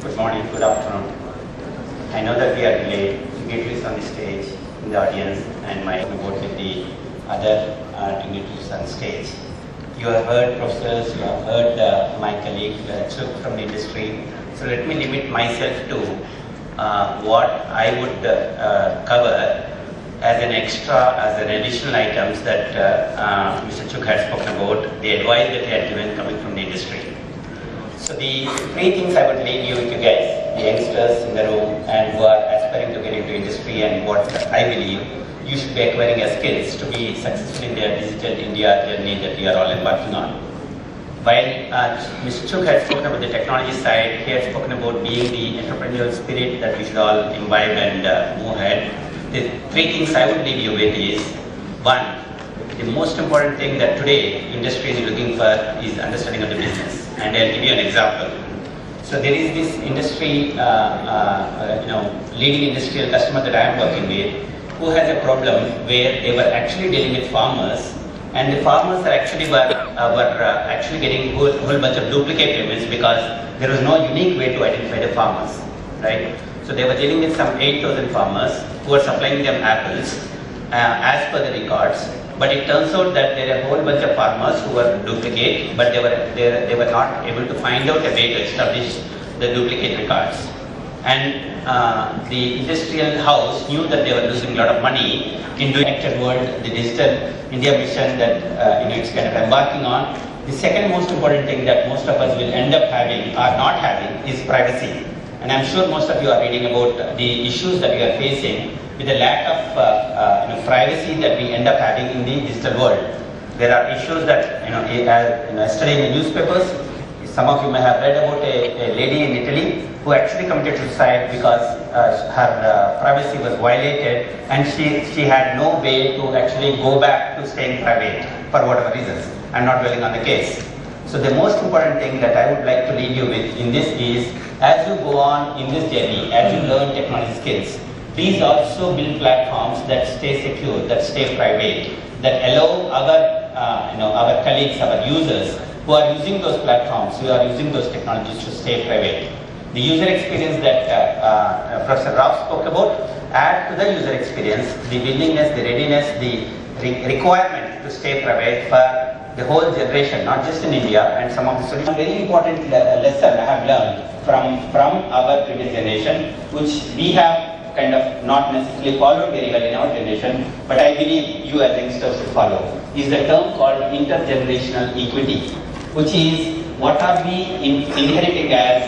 Good morning, good afternoon. I know that we are delayed to get this on the stage in the audience and my board with the other dignitaries on stage. You have heard professors, you have heard my colleague from the industry. So let me limit myself to what I would cover as an extra, as an additional items that Mr. Chuk had spoken about, the advice that he had given coming from the industry. So the three things I would leave you with you guys, the youngsters in the room and who are aspiring to get into industry, and what I believe you should be acquiring as skills to be successful in their digital India journey that we are all embarking on. While Mr. Chuk had spoken about the technology side, he had spoken about being the entrepreneurial spirit that we should all imbibe and move ahead. The three things I would leave you with is, one, the most important thing that today industry is looking for is understanding of the business. And I'll give you an example. So there is this industry, leading industrial customer that I am working with, who has a problem where they were actually dealing with farmers, and the farmers are actually were actually getting a whole bunch of duplicate payments because there was no unique way to identify the farmers, right? So they were dealing with some 8,000 farmers who were supplying them apples as per the records. But it turns out that there are a whole bunch of farmers who were duplicate, but they were not able to find out a way to establish the duplicate records. And the industrial house knew that they were losing a lot of money in doing connected world, the digital India mission that it's kind of embarking on. The second most important thing that most of us will end up having or not having is privacy. And I'm sure most of you are reading about the issues that we are facing with the lack of privacy that we end up having in the digital world. There are issues that, yesterday in the newspapers, some of you may have read about a lady in Italy who actually committed suicide because her privacy was violated, and she had no way to actually go back to staying private for whatever reasons. I'm not dwelling on the case. So the most important thing that I would like to leave you with in this is, as you go on in this journey, as you learn technology skills, please also build platforms that stay secure, that stay private, that allow our colleagues, our users who are using those platforms, who are using those technologies to stay private. The user experience that Professor Rao spoke about, add to the user experience the willingness, the readiness, the requirement to stay private for the whole generation, not just in India, and some of the solutions. A very important lesson I have learned from our previous generation, which we have kind of not necessarily followed very well in our generation, but I believe you as youngsters will follow, is the term called intergenerational equity, which is what are we inheriting as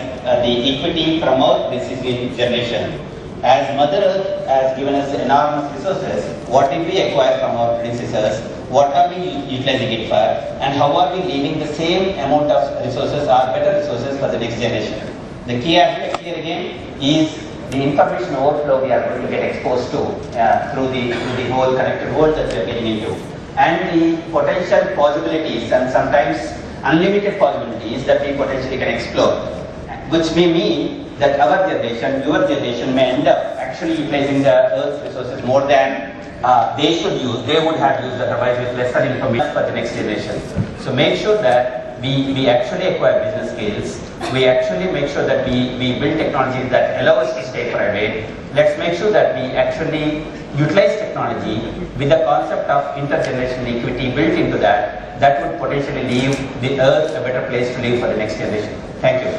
the equity from our preceding generation. As Mother Earth has given us enormous resources, what did we acquire from our predecessors? What are we utilizing it for? And how are we leaving the same amount of resources or better resources for the next generation? The key aspect here again is the information overflow we are going to get exposed to through the whole connected world that we are getting into, and the potential possibilities and sometimes unlimited possibilities that we potentially can explore, which may mean that our generation, your generation, may end up actually utilizing the Earth's resources more than they should use, they would have used otherwise with lesser information for the next generation. So make sure that we actually acquire business skills. We actually make sure that we build technologies that allow us to stay private. Let's make sure that we actually utilize technology with the concept of intergenerational equity built into that would potentially leave the Earth a better place to live for the next generation. Thank you.